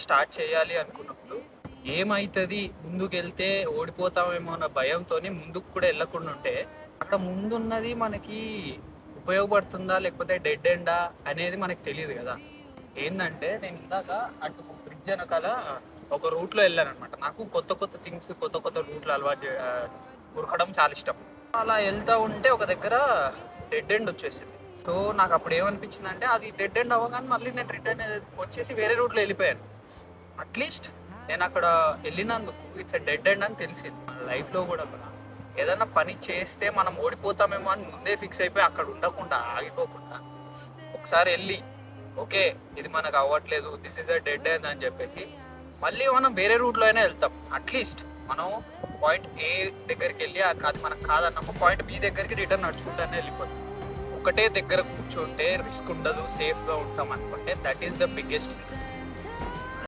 Start చేయాలి అనుకున్నప్పుడు ఏమైతుంది, ముందుకెళ్తే ఓడిపోతామేమో అన్న భయంతో ముందుకు కూడా వెళ్ళకుండా ఉంటే అక్కడ ముందున్నది మనకి ఉపయోగపడుతుందా లేకపోతే డెడ్ ఎండా అనేది మనకు తెలియదు కదా. ఏంటంటే నేను ఇందాక అటు బ్రిడ్జ్ వెనకాల ఒక రూట్లో వెళ్ళాను అనమాట. నాకు కొత్త కొత్త థింగ్స్, కొత్త కొత్త రూట్లు ఉరకడం చాలా ఇష్టం. అలా వెళ్తూ ఉంటే ఒక దగ్గర డెడ్ ఎండ్ వచ్చేసింది. సో నాకు అప్పుడు ఏమనిపించింది అంటే అది డెడ్ ఎండ్ అవ్వగానే మళ్ళీ నేను రిటర్న్ వచ్చేసి వేరే రూట్లో వెళ్ళిపోయాను. అట్లీస్ట్ నేను అక్కడ వెళ్ళినందుకు ఇట్స్ డెడ్ ఎండ్ అని తెలిసింది. మన లైఫ్లో కూడా ఏదైనా పని చేస్తే మనం ఓడిపోతామేమో అని ముందే ఫిక్స్ అయిపోయి అక్కడ ఉండకుండా ఆగిపోకుండా ఒకసారి వెళ్ళి ఓకే ఇది మనకు అవ్వట్లేదు, this is a dead end అని చెప్పేసి మళ్ళీ మనం వేరే రూట్లో అయినా వెళ్తాం. అట్లీస్ట్ మనం పాయింట్ ఏ దగ్గరికి వెళ్ళి అది మనకు కాదన్నప్పుడు పాయింట్ బి దగ్గరికి రిటర్న్ నడుచుకుంటానే వెళ్ళిపోతాం. ఒకటే దగ్గర కూర్చుంటే రిస్క్ ఉండదు, సేఫ్గా ఉంటాం అనుకుంటే that is the biggest risk.